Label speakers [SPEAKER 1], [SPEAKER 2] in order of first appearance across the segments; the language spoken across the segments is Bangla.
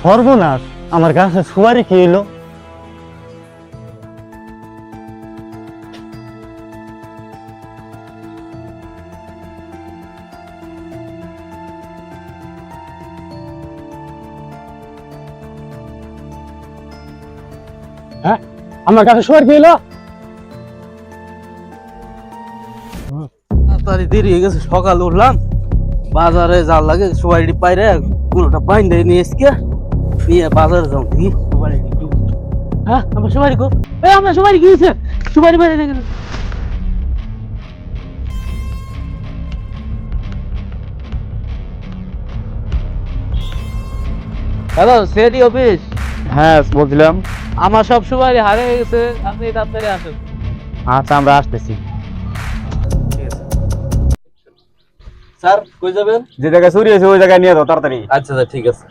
[SPEAKER 1] সর্বনাশ, আমার গাছে সুপারি কি এলো? হ্যাঁ, আমার গাছে সুপারি কি এলো?
[SPEAKER 2] তাড়াতাড়ি দেরি হয়ে গেছে, সকাল উঠলাম, বাজারে যা লাগে সুপারি পাইরে গুলোটা বাইন্দে নিয়ে এসকে নিয়ে বাজারে যাও দেখি সুপারি কি। হ্যাঁ, আমার সুপারি কো? এই আমার সুপারি কি হয়েছে? সুপারি বাইরে দেখে হ্যালো, সেটি অফিস?
[SPEAKER 1] হ্যাঁ বলছিলাম।
[SPEAKER 2] আমার সব সুপারি হারিয়ে গেছে, আপনি তাড়াতাড়ি আসুন।
[SPEAKER 1] আচ্ছা, আমরা আসতেছি।
[SPEAKER 2] স্যার কই যাবেন?
[SPEAKER 1] যে জায়গায় চুরি হয়েছে ওই জায়গায় নিয়ে যাও তাড়াতাড়ি।
[SPEAKER 2] আচ্ছা স্যার, ঠিক আছে।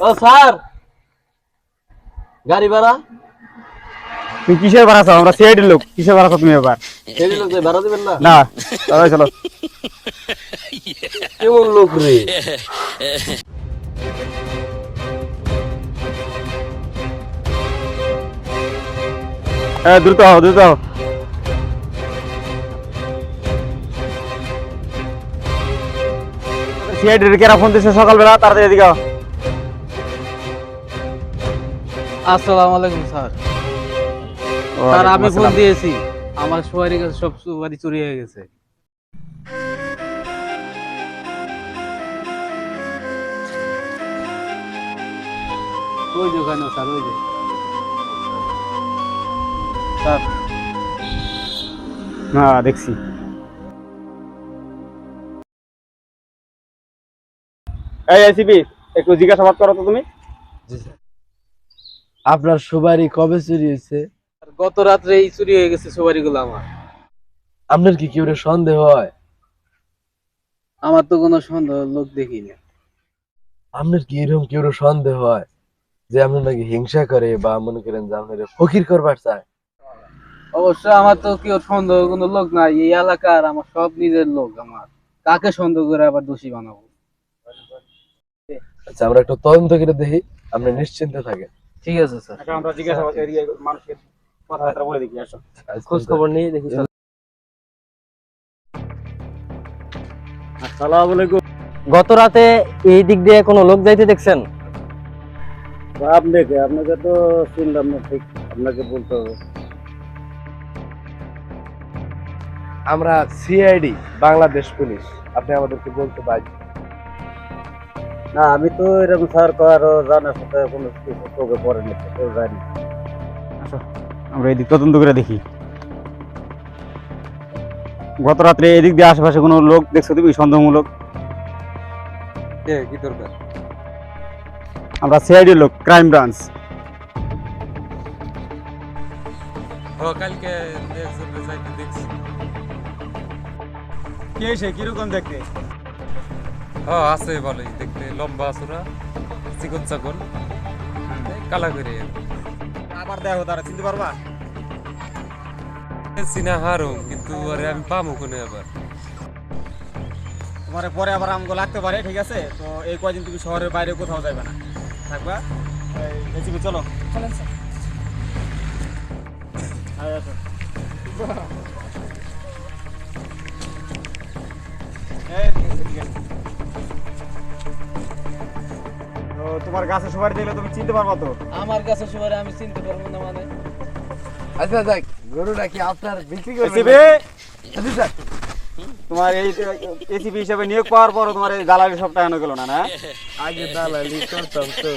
[SPEAKER 2] ও স্যার, গাড়ি ভাড়া?
[SPEAKER 1] তুমি কিসের ভাড়া চাও? আমরা সিআইডির লোক, কিসের ভাড়া চাও তুমি এবার?
[SPEAKER 2] এই লোক ভাড়া দিবেন না?
[SPEAKER 1] না, চলো চলো।
[SPEAKER 2] কেমন লোক রে?
[SPEAKER 1] হ্যাঁ, দ্রুত হও, দ্রুত হও। সিআইডির কেরা ফোন দিচ্ছে সকালবেলা, তাড়াতাড়ি এদিকে আও।
[SPEAKER 2] আসসালামু আলাইকুম স্যার। স্যার আমি ফোন দিয়েছি, আমার সুপারি গাছ সব সুপারি চুরি হয়ে গেছে। ওই যে ওখানে স্যার, ওই যে স্যার।
[SPEAKER 1] হ্যাঁ, দেখছি। এই আইসিপি, একটু জিজ্ঞাসাবাদ করো তো তুমি।
[SPEAKER 2] জি স্যার। আপনার সুপারি কবে চুরি হয়েছে? গত রাত্রে এই চুরি হয়ে গেছে সুপারি গুলো আমার।
[SPEAKER 3] আপনার কি কেউ সন্দেহ হয়?
[SPEAKER 2] আমার তো কোনো সন্দেহ লোক দেখি না।
[SPEAKER 3] আপনার কি এরকম কেউ সন্দেহ হয় যে আপনার নাকি হিংসা করে বা মনে করেন যে আপনার ফকির করবার চায়?
[SPEAKER 2] অবশ্য আমার তো কেউ সন্দেহ কোনো লোক নাই, এই এলাকার আমার সব নিজের লোক। আমার কাকে সন্দেহ করে আবার দোষী বানাবো?
[SPEAKER 3] আচ্ছা, আমরা একটু তদন্ত করে দেখি, আপনি নিশ্চিন্তে থাকেন।
[SPEAKER 2] ঠিক আছে স্যার।
[SPEAKER 1] আমরা জিজ্ঞাসাবাদ করি, মানুষকে কথাবার্তা বলে দেখি। আসো,
[SPEAKER 2] খোঁজ খবর নিয়ে দেখি স্যার।
[SPEAKER 1] আসসালামু আলাইকুম।
[SPEAKER 4] গত রাতে এই দিক দিয়ে কোনো লোক যাইতে দেখছেন?
[SPEAKER 1] আপনাকে তো শুনলাম না, ঠিক আপনাকে বলতে হবে।
[SPEAKER 3] আমরা সিআইডি বাংলাদেশ পুলিশ, আপনি আমাদেরকে বলতে বাধ্য।
[SPEAKER 1] না, আমি তো এরকম স্যার কারো জানার সাথে কোনো কিছু চোখে পড়েনি, কেউ জানি। আচ্ছা, আমরা এদিক তদন্ত করে দেখি। গত রাত্রে এদিক দিয়ে আশেপাশে কোনো লোক দেখছো তুমি সন্দেহমূলক?
[SPEAKER 2] কি দরকার?
[SPEAKER 1] আমরা সিআইডি লোক, ক্রাইম ব্রাঞ্চ।
[SPEAKER 5] কালকে একজনের যাইতে দেখছি।
[SPEAKER 1] কে সে, কিরকম দেখতে?
[SPEAKER 5] আছে ভালোই দেখতে, লম্বা আসুরা, চিকন চাকন, কালা করে।
[SPEAKER 1] আবার দেখো, তারা চিনতে পারবা?
[SPEAKER 5] চিনা হারো, কিন্তু আরে আমি পামো কোনে আবার।
[SPEAKER 1] তোমার পরে আবার আমগো লাগতে পারে, ঠিক আছে? তো এই কয়দিন তুমি শহরের বাইরে কোথাও যাবে না, থাকবা। এই চলো, চলেন স্যার। তোমার গাছে সুপারি দিলে তুমি চিনতে পারবা তো?
[SPEAKER 2] আমার কাছে সুপারি আমি চিনতে পারবো না মানে?
[SPEAKER 3] আচ্ছা যাক, গরুটা কি আপনার বিক্রি করবেন?
[SPEAKER 1] এসিপি,
[SPEAKER 3] জি স্যার।
[SPEAKER 1] তোমার এই এসিপি হিসেবে নিয়োগ পাওয়ার পর তোমার এই দালালি সব টাকানো গেল না? না,
[SPEAKER 3] আগে দালালি করতাম তো।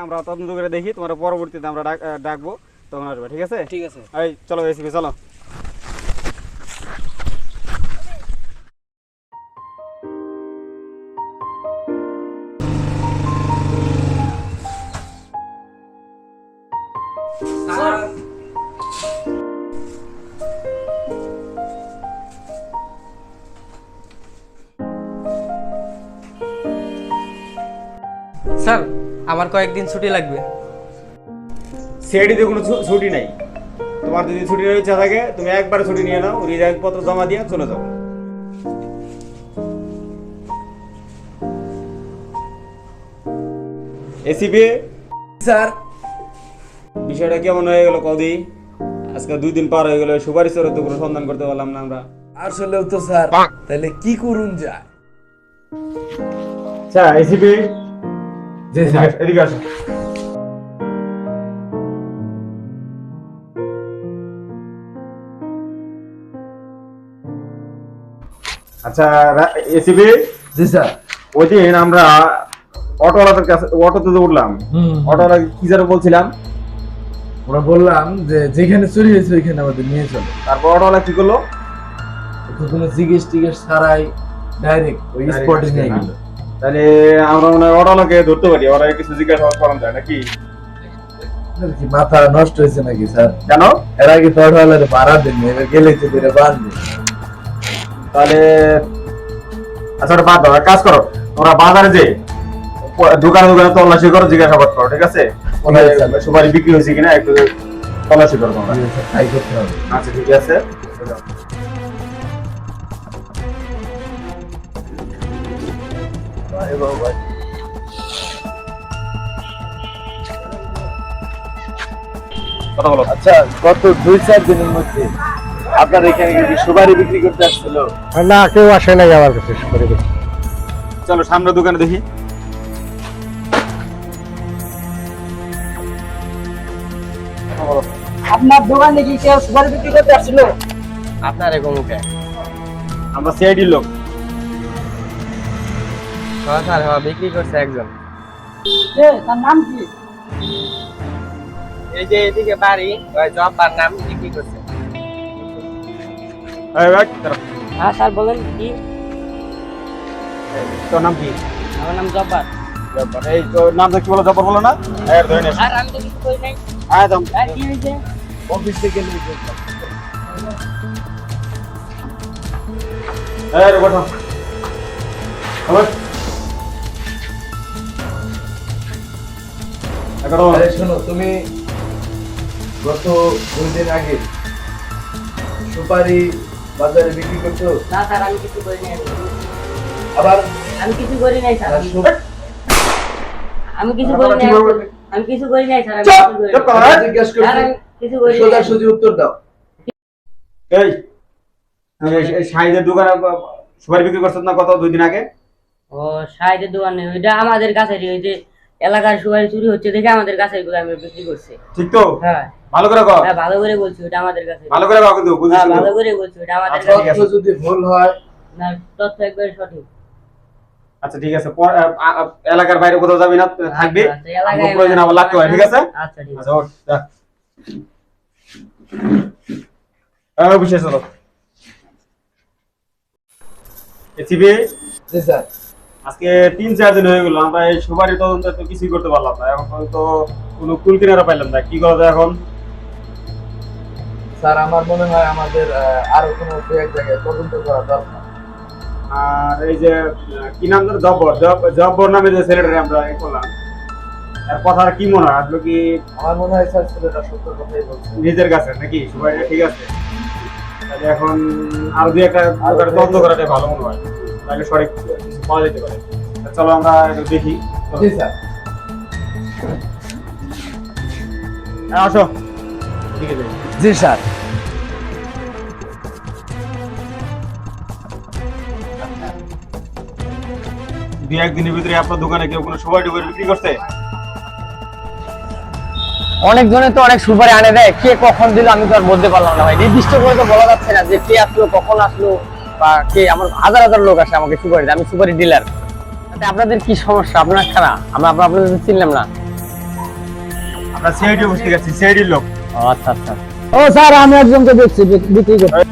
[SPEAKER 1] আমরা তদন্ত করে দেখি, তোমার পরবর্তীতে আমরা ডাকবো, তখন আসবে, ঠিক আছে?
[SPEAKER 2] ঠিক আছে।
[SPEAKER 1] এই চলো এসিপি, চলো।
[SPEAKER 6] স্যার আমার কয়েকদিন ছুটি লাগবে।
[SPEAKER 1] সিআইডিতে কোনো ছুটি নাই। তোমার যদি ছুটি নেওয়ার ইচ্ছা থাকে তুমি একবারে ছুটি নিয়ে নাও, রিজাইন পত্র জমা দিয়ে চলে যাও। এসিপি
[SPEAKER 3] স্যার
[SPEAKER 1] বিষয়টা কেমন হয়ে গেল কদি? আজকে 2 দিন পার হয়ে গেল, সুপারিশের তো কোনো সন্ধান করতে পারলাম না আমরা।
[SPEAKER 3] আসলেও তো স্যার, তাহলে কি করুন যায়?
[SPEAKER 1] আচ্ছা এসিপি,
[SPEAKER 3] জি স্যার।
[SPEAKER 1] এদিকে আসো। আচ্ছা এসিপি,
[SPEAKER 3] জি স্যার।
[SPEAKER 1] ওই দিন আমরা অটোওয়ালাদের কাছে অটোতে যে উঠলাম, অটোওয়ালা কি যেন বলছিলাম,
[SPEAKER 3] আমরা বললাম যে যেখানে চুরি হয়েছে ওইখানে আমাদের নিয়ে চলো।
[SPEAKER 1] তারপর অটোওয়ালা কি করলো?
[SPEAKER 3] তো কোনো জিজ্ঞেস টিজ্ঞেস ছাড়াই ডাইরেক্ট ওই স্পটে নিয়ে গেল।
[SPEAKER 1] তাহলে আমরা মনে হয় অটোওয়ালাকে ধরতে পারি, ওরা কিছু জিজ্ঞাসা করা যায় নাকি?
[SPEAKER 3] আপনার কি মাথা নষ্ট হয়েছে নাকি স্যার?
[SPEAKER 1] কেন?
[SPEAKER 3] এর আগে তো অটোওয়ালারে ভাড়া দেননি, এবার গেলেই তো ধরে বাঁধবে।
[SPEAKER 1] তাহলে আচ্ছা ওটা বাদ দাও, এক কাজ করো, তোমরা বাজারে যে দোকানে দোকানে তল্লাশি করো, জিজ্ঞাসাবাদ করো, ঠিক আছে? সুপারি বিক্রি হয়েছে কিনা একটু তল্লাশি করো তোমরা।
[SPEAKER 3] তাই করতে হবে।
[SPEAKER 1] আচ্ছা ঠিক আছে। কথা বলো।
[SPEAKER 3] আচ্ছা, গত 2-4 দিনের মধ্যে আপনার এখানে কি সুপারি বিক্রি করতে আসছিল?
[SPEAKER 7] না, কেউ আসে নাই আমার কাছে সুপারি বিক্রি।
[SPEAKER 1] চলো সামনে দোকানে দেখি।
[SPEAKER 4] আপনার দোকানে কি কেউ সুপারি বিক্রি করতে আসছিল? আপনার এরকম মুখে
[SPEAKER 1] আমরা সিআইডির লোক।
[SPEAKER 4] স্যার, হ্যাঁ বিক্রি করছে একজন।
[SPEAKER 2] তার নাম কি?
[SPEAKER 4] এই যে এদিকে বাড়ি, ওই জব্বার নাম বিক্রি করছে।
[SPEAKER 1] এই ভাই, দাঁড়াও।
[SPEAKER 2] হ্যাঁ স্যার বলেন কি?
[SPEAKER 1] তোর নাম কি?
[SPEAKER 2] আমার নাম জব্বার।
[SPEAKER 1] জব্বার। এই তোর নামটা কি বলো? জব্বার বলো না? এই ধরে নিয়ে এসো।
[SPEAKER 2] আর আমি তো কিছু করি নাই।
[SPEAKER 1] একদম।
[SPEAKER 2] কি হয়েছে?
[SPEAKER 3] অফিস থেকে নিয়ে গেল।
[SPEAKER 1] এই রে বসো। আবার এগারো।
[SPEAKER 3] আরে শোনো, তুমি গত 2 দিন আগে সুপারি বাজারে বিক্রি করছো,
[SPEAKER 2] না স্যার আমি কিছু করি নাই।
[SPEAKER 3] আবার
[SPEAKER 2] আমি কিছু করি নাই স্যার। আমি কিছু করি নাই। আমি কিছু করি নাই স্যার। আমি কিছু করি নাই।
[SPEAKER 3] জিজ্ঞেস
[SPEAKER 2] স্যার,
[SPEAKER 3] করছি,
[SPEAKER 2] আমি কিছু করি নাই।
[SPEAKER 3] সোজাসুজি উত্তর দাও।
[SPEAKER 1] এই এই শাহিদের দোকানে সুপারি বিক্রি করছ না কত 2 দিন আগে?
[SPEAKER 2] ও সাইডের দোকানে ওইটা আমাদের কাছে ওই যে এলাকার সুপারি চুরি হচ্ছে দেখে আমাদের কাছে এগুলো আমি বিক্রি করছি।
[SPEAKER 1] ঠিক তো?
[SPEAKER 2] হ্যাঁ
[SPEAKER 1] ভালো করে কর।
[SPEAKER 2] হ্যাঁ ভালো করে বলছি ওটা আমাদের কাছে।
[SPEAKER 1] ভালো করে কর কিন্তু বুঝিস
[SPEAKER 2] হ্যাঁ
[SPEAKER 1] তো?
[SPEAKER 2] ভালো করে বলছি ওটা আমাদের
[SPEAKER 1] আচ্ছা,
[SPEAKER 2] কাছে।
[SPEAKER 1] ঠিক আছে।
[SPEAKER 3] তথ্য যদি ভুল হয়,
[SPEAKER 2] না তথ্য একবারে সঠিক।
[SPEAKER 1] আচ্ছা ঠিক আছে। এলাকার বাইরে কোথাও যাবি না, থাকবি।
[SPEAKER 2] আচ্ছা, এলাকায়
[SPEAKER 1] আমার প্রয়োজন আবার লাগতে হয়, ঠিক আছে?
[SPEAKER 2] আচ্ছা ঠিক আছে।
[SPEAKER 1] আচ্ছা ওঠ, যা। বিশেষ হলো এসিবি।
[SPEAKER 3] জি স্যার।
[SPEAKER 1] আজকে 3-4 দিন হয়ে গেল, আমরা এই সুপারি তদন্ত তো কিছুই করতে পারলাম না। এখন পর্যন্ত কোনো কুল কিনারা পাইলাম না। কি করা যায় এখন?
[SPEAKER 3] স্যার আমার মনে হয় আমাদের আরো কোনো এক জায়গায় তদন্ত করা দরকার।
[SPEAKER 1] আর এই যে কি নাম ধরে জব্বর নামে যে ছেলেটা আমরা এ করলাম, আর কথাটা কি মনে হয়? আসলে কি
[SPEAKER 3] আমার মনে হয় স্যার ছেলেটা সত্য কথাই বলছে।
[SPEAKER 1] নিজের কাছে নাকি সুপারিটা ঠিক আছে? তাহলে এখন আরো 2-1টা দোকানে তদন্ত করাটাই ভালো মনে হয়, তাহলে সঠিক কিছু পাওয়া যেতে পারে। চলো আমরা একটু দেখি।
[SPEAKER 3] জি স্যার।
[SPEAKER 1] হ্যাঁ আসো, ঠিক আছে।
[SPEAKER 3] জি স্যার।
[SPEAKER 1] দুই একদিনের ভিতরে আপনার দোকানে কেউ কোনো সুপারি টুপারি বিক্রি করছে?
[SPEAKER 4] অনেক জনে তো অনেক সুপারি আনে দেয়, কে কখন দিল আমি তো আর বলতে পারলাম না ভাই। নির্দিষ্ট করে তো বলা যাচ্ছে না যে কে আসলো, কখন আসলো, বা কে। আমার হাজার হাজার লোক আসে আমাকে সুপারি দেয়, আমি সুপারি ডিলার। তাতে আপনাদের কি সমস্যা? আপনারা খানা, আমরা আপনাদের চিনলাম না।
[SPEAKER 1] আমরা সিআইডি অফিস থেকে আসছি, সিআইডির লোক।
[SPEAKER 4] ও আচ্ছা আচ্ছা।
[SPEAKER 7] ও স্যার, আমি একজনকে দেখছি বিক্রি করতে।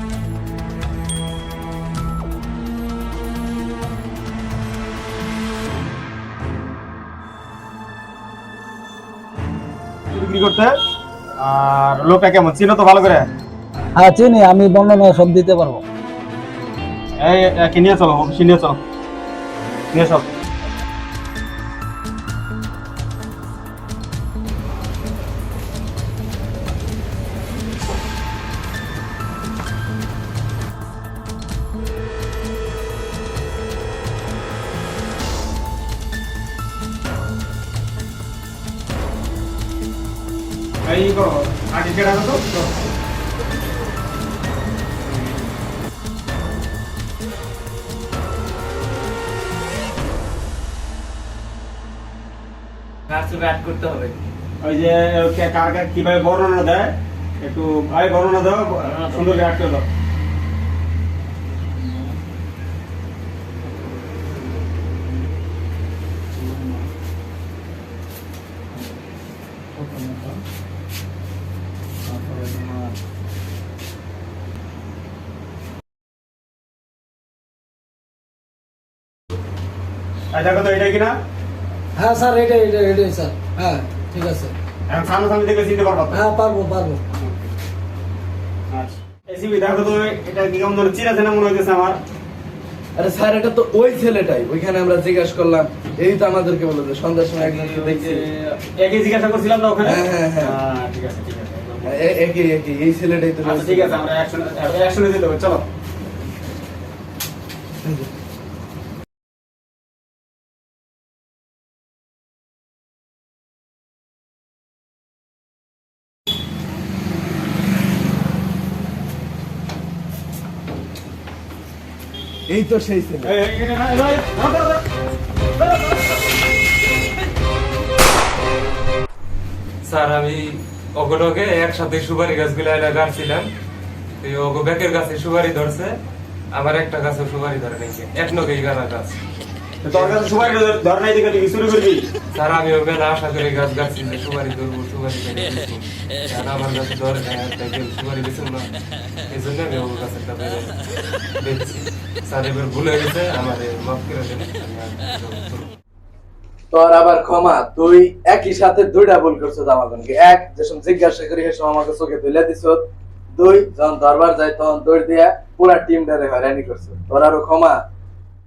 [SPEAKER 1] বিক্রি করতে। আর লোকটা কেমন, চিনো তো ভালো করে?
[SPEAKER 7] হ্যাঁ চিনি, আমি বর্ণনা সব দিতে পারবো।
[SPEAKER 1] এই একে নিয়ে চলো, অফিসে নিয়ে চলো, নিয়ে সব। ই করো আগে কেটে তো
[SPEAKER 3] করতে হবে
[SPEAKER 1] ওই যে কার কার কিভাবে বর্ণনা দেয় একটু ভাই বর্ণনা দাও সুন্দর করে আটকে দাও দেখো তো এটা কিনা
[SPEAKER 7] হ্যাঁ স্যার এটাই স্যার হ্যাঁ ঠিক আছে
[SPEAKER 1] এখন সামনে সামনে দেখলে চিনতে পারবো তো?
[SPEAKER 7] হ্যাঁ পারবো
[SPEAKER 1] আচ্ছা এসিবি দেখো তো এটা কি কেমন ধরে চিনা চেনা মনে হইতেছে আমার
[SPEAKER 3] আরে স্যার এটা তো ওই ছেলেটাই ওইখানে আমরা জিজ্ঞাসা করলাম এই তো আমাদেরকে বললো যে সন্ধ্যার সময় একজনকে দেখছি
[SPEAKER 1] একই জিজ্ঞাসা করছিলাম না ওখানে
[SPEAKER 3] হ্যাঁ, হ্যাঁ।
[SPEAKER 1] ঠিক আছে ঠিক আছে
[SPEAKER 3] একই এই ছেলেটাই তো
[SPEAKER 1] আচ্ছা ঠিক আছে আমরা অ্যাকশনে দিতে হবে চলো
[SPEAKER 3] এই তো সেই ছেলে
[SPEAKER 5] স্যার আমি অগডকে একসাথে সুপারি গাছগুলো এনে গাড়ছিলাম এই অগ ব্যাকের গাছে সুপারি ধরছে আমার একটা গাছে সুপারি ধরে নাকি এক নগেই গানা গাছ
[SPEAKER 1] তোর কাছে সবাই ধর নাই দিকে তুই শুরু করবি
[SPEAKER 5] স্যার আমি ওখানে আশা করে গাছ গাছছি যে সুপারি ধরবো সুপারি আর আমার কাছে ধরে না তাই সুপারি বেছে না এই জন্য আমি ওর কাছে একটা দেখছি স্যার এবার ভুলে গেছে আমাদের মাফ করে দেন
[SPEAKER 3] তোর আবার ক্ষমা তুই একই সাথে দুইটা ভুল করছো আমাকে এক যখন জিজ্ঞাসা করি সে আমাকে চোখে তুলে দিছ দুই যখন দরবার যাই তখন দৌড় দিয়া পুরা টিমটারে হয়রানি করছো তোর আরো ক্ষমা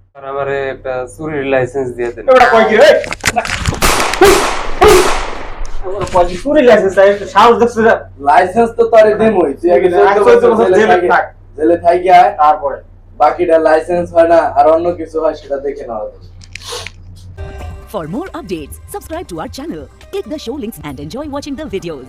[SPEAKER 5] স্যার আমারে একটা চুরির লাইসেন্স দিয়ে দেন
[SPEAKER 1] ওটা কই কি রে ওরা পয়সা চুরি লাইসেন্স তাই সাহস দেখছ
[SPEAKER 3] লাইসেন্স তো তোরে দেমই তুই আগে
[SPEAKER 1] 14 বছর জেলে থাক
[SPEAKER 3] জেলে থাকি আয়
[SPEAKER 1] তারপরে
[SPEAKER 3] বাকিটা লাইসেন্স হয় না আর অন্য কিছু হয় সেটা দেখে নেওয়া যাবে
[SPEAKER 8] For more updates, subscribe to our channel, click the show links and enjoy watching the videos.